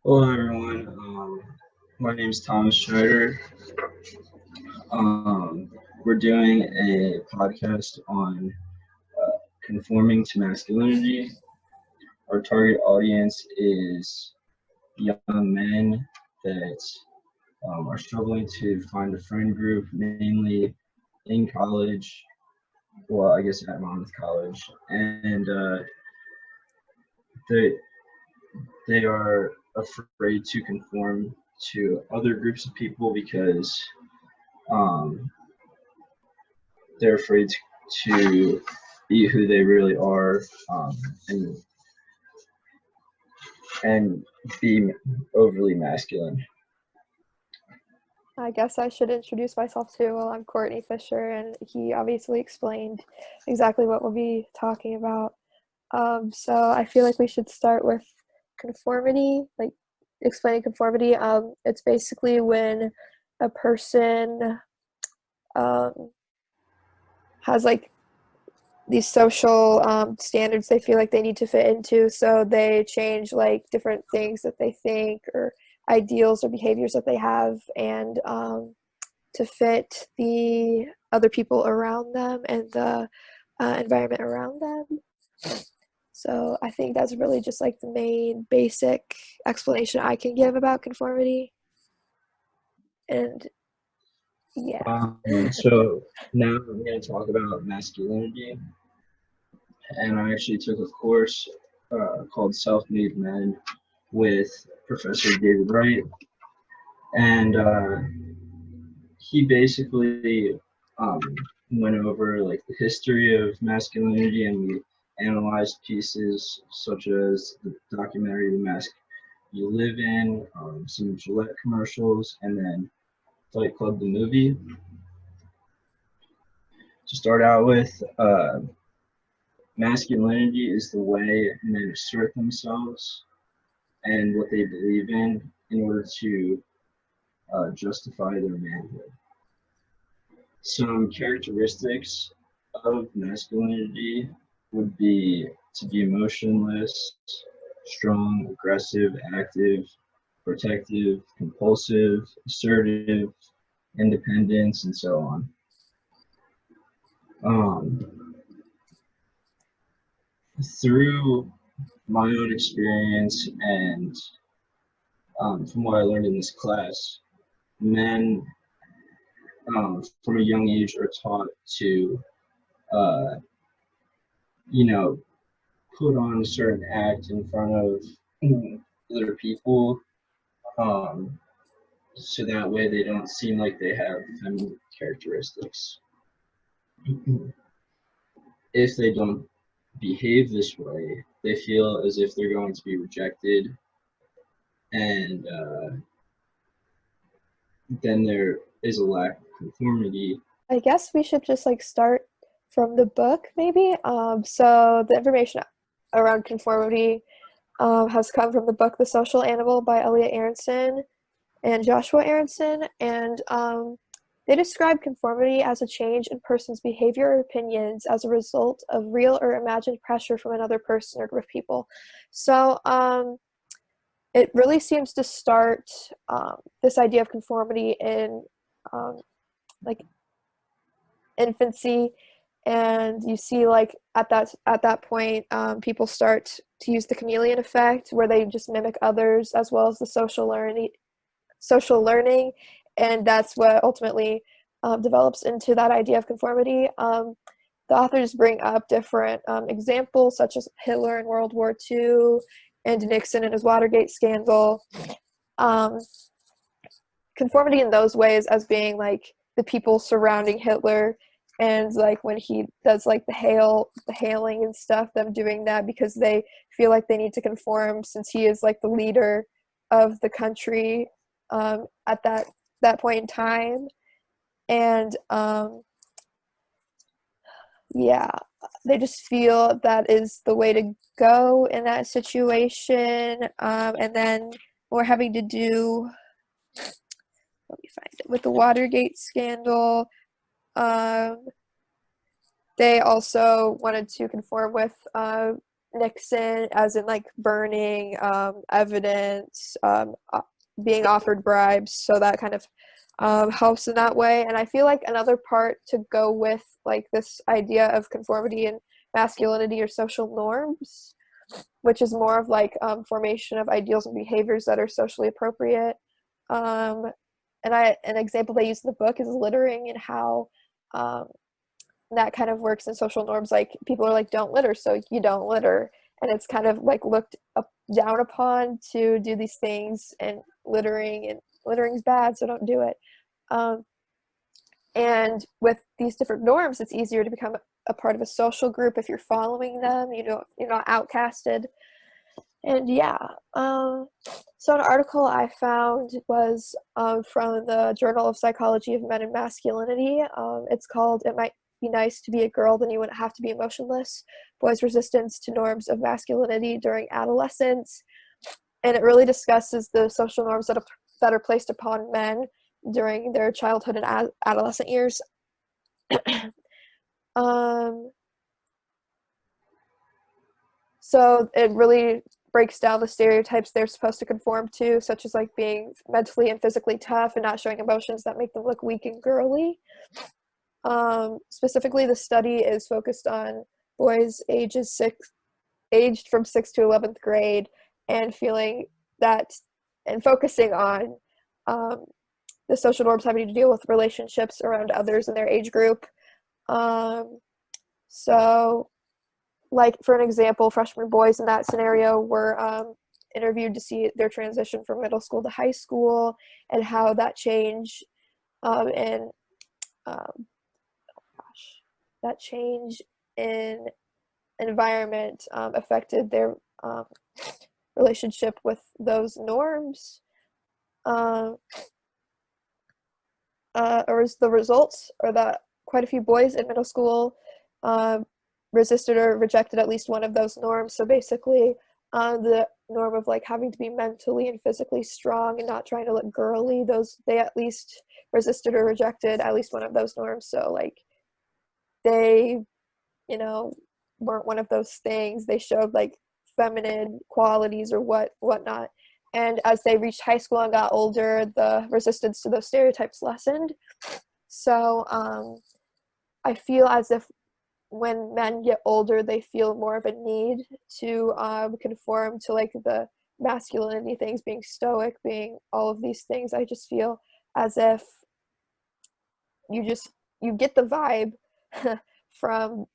Hello, everyone. My name is Thomas Schneider. Um, we're doing a podcast on conforming to masculinity. Our target audience is young men that are struggling to find a friend group, mainly in college. Well, I guess at Monmouth College, and they they are afraid to conform to other groups of people because um, they're afraid to be who they really are, um, and and be overly masculine. I guess I should introduce myself too. Well, I'm Courtney Fisher, and he obviously explained exactly what we'll be talking about. So I feel like we should start with conformity, like explaining conformity. It's basically when a person um, has like these social standards they feel like they need to fit into, so they change like different things that they think or ideals or behaviors that they have, and to fit the other people around them and the environment around them. So I think that's really just like the main basic explanation I can give about conformity. And yeah. So now I'm going to talk about masculinity, and I actually took a course called Self-Made Men with Professor David Wright, and he basically um, went over like the history of masculinity, and we analyzed pieces such as the documentary "The Mask You Live In," some Gillette commercials, and then Fight Club the movie. To start out with, masculinity is the way men assert themselves and what they believe in order to justify their manhood. Some characteristics of masculinity would be to be emotionless, strong, aggressive, active, protective, compulsive, assertive, independence, and so on. Um, Through my own experience and from what I learned in this class, men from a young age are taught to, uh, you know, put on a certain act in front of other people, um, so that way they don't seem like they have feminine characteristics. If they don't behave this way, they feel as if they're going to be rejected, and then there is a lack of conformity. I guess we should just like start from the book maybe. So the information around conformity has come from the book The Social Animal by Elliot Aronson and Joshua Aronson, and they describe conformity as a change in person's behavior or opinions as a result of real or imagined pressure from another person or group of people. So it really seems to start this idea of conformity in like infancy, and you see like at that point people start to use the chameleon effect where they just mimic others, as well as the social learning, and that's what ultimately develops into that idea of conformity. The authors bring up different examples, such as Hitler in World War II and Nixon in his Watergate scandal. Um, Conformity in those ways as being like the people surrounding Hitler, and like when he does like the hailing and stuff, them doing that because they feel like they need to conform since he is like the leader of the country at that point in time. And yeah, they just feel that is the way to go in that situation. And then we're having to do, let me find it, with the Watergate scandal. Um, they also wanted to conform with Nixon, as in like burning evidence, being offered bribes, so that kind of helps in that way. And I feel like another part to go with like this idea of conformity and masculinity or social norms, which is more of like formation of ideals and behaviors that are socially appropriate. An example they use in the book is littering, and how that kind of works in social norms. Like people are like, don't litter, so you don't litter, and it's kind of like looked up down upon to do these things, and littering's bad, so don't do it. And with these different norms, it's easier to become a part of a social group if you're following them. You're not outcasted. And yeah, so an article I found was from the Journal of Psychology of Men and Masculinity. It's called "It Might Be Nice to Be a Girl, Then You Wouldn't Have to Be Emotionless: Boys' Resistance to Norms of Masculinity During Adolescence." And it really discusses the social norms that are placed upon men during their childhood and adolescent years. So it really breaks down the stereotypes they're supposed to conform to, such as like being mentally and physically tough and not showing emotions that make them look weak and girly. Specifically, the study is focused on boys aged from 6th to 11th grade, and feeling that, and focusing on the social norms having to deal with relationships around others in their age group. So, like for an example, freshman boys in that scenario were interviewed to see their transition from middle school to high school, and how that change in that change in environment affected their relationship with those norms. Or the results are that quite a few boys in middle school resisted or rejected at least one of those norms. So basically, the norm of like having to be mentally and physically strong and not trying to look girly, they at least resisted or rejected at least one of those norms. So like they, weren't one of those things. They showed like feminine qualities or whatnot. And as they reached high school and got older, the resistance to those stereotypes lessened. So I feel as if when men get older, they feel more of a need to conform to like the masculinity things, being stoic, being all of these things. I just feel as if you get the vibe from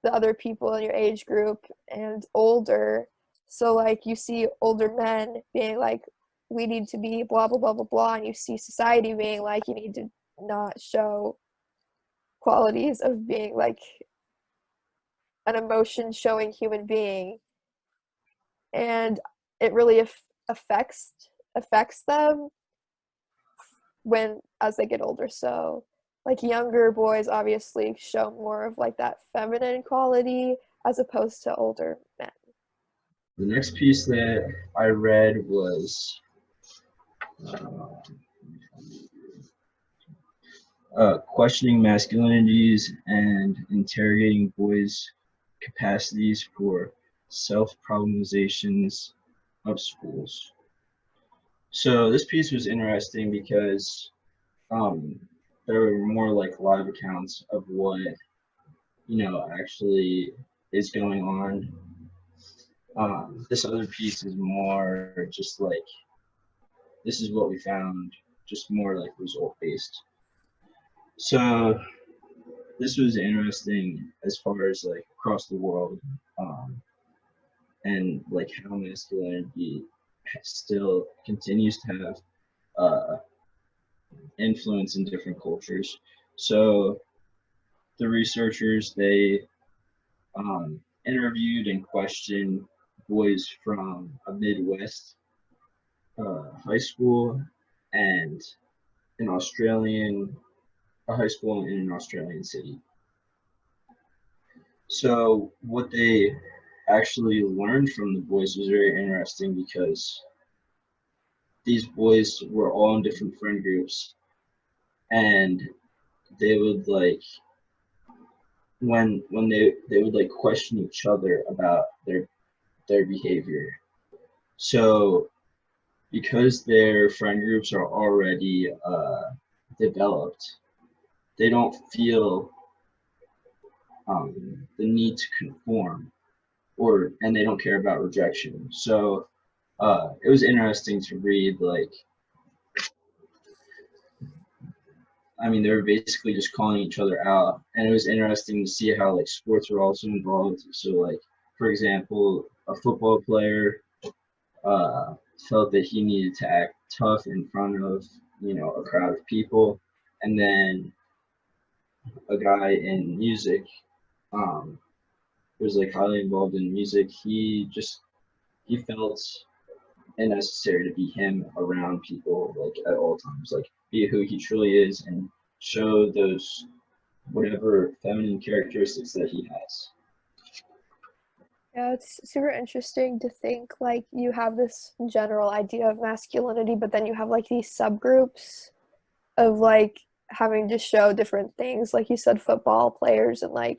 the other people in your age group and older. So like you see older men being like, we need to be blah blah blah blah blah, and you see society being like, you need to not show qualities of being like an emotion showing human being. And it really affects them as they get older. So like younger boys obviously show more of like that feminine quality as opposed to older men. The next piece that I read was questioning masculinities and interrogating boys' capacities for self-problemizations of schools. So this piece was interesting because there were more like live accounts of what actually is going on. This other piece is more just like, this is what we found, just more like result based. So this was interesting as far as like across the world, and like how masculinity still continues to have influence in different cultures. So the researchers, they interviewed and questioned boys from a Midwest high school and a high school in an Australian city. So what they actually learned from the boys was very interesting, because these boys were all in different friend groups, and they would like when they would like question each other about their behavior. So because their friend groups are already developed, they don't feel the need to conform, and they don't care about rejection. So it was interesting to read, like, I mean, they were basically just calling each other out, and it was interesting to see how like sports were also involved. So like, for example, a football player uh, felt that he needed to act tough in front of, a crowd of people, and then a guy in music, um, who was like highly involved in music, he felt it necessary to be him around people like at all times, like be who he truly is and show those whatever feminine characteristics that he has. Yeah, it's super interesting to think like you have this general idea of masculinity, but then you have like these subgroups of like having to show different things. Like you said, football players and like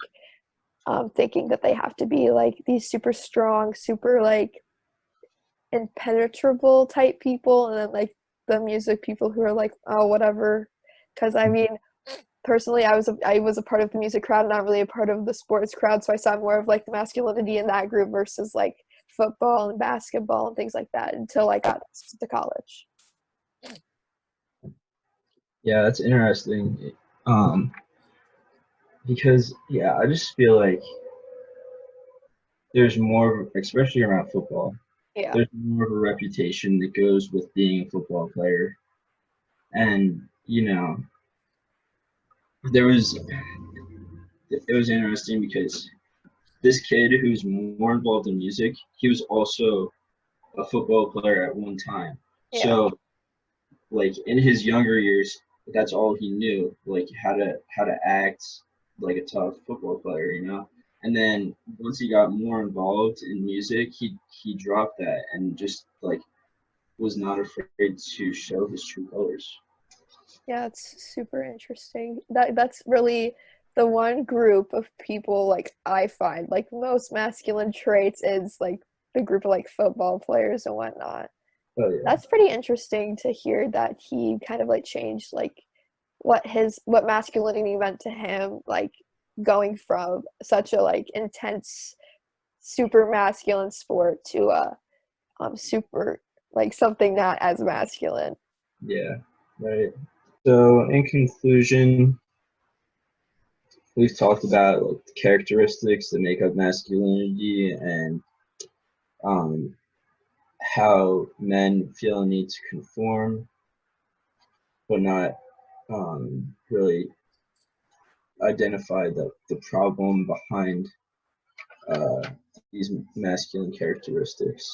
thinking that they have to be like these super strong, super like impenetrable type people, and then like the music people who are like, oh, whatever. Because I mean, personally, I was a part of the music crowd, not really a part of the sports crowd, so I saw more of like the masculinity in that group versus like football and basketball and things like that until I got to college. Yeah, that's interesting. Um, because yeah, I just feel like there's more, especially around football, Yeah. there's more of a reputation that goes with being a football player. And, there was, it was interesting because this kid who's more involved in music, he was also a football player at one time. Yeah. So, like in his younger years, that's all he knew, like how to act like a tough football player. And then once he got more involved in music, he dropped that and just like was not afraid to show his true colors. Yeah, it's super interesting. That's really the one group of people like I find like most masculine traits is like the group of like football players and whatnot. Oh yeah. That's pretty interesting to hear that he kind of like changed like what masculinity meant to him, like going from such a like intense super masculine sport to a super like something not as masculine. Yeah, right. So in conclusion, we've talked about like the characteristics that make up masculinity and um, how men feel a need to conform, but not really identify the problem behind uh, these masculine characteristics.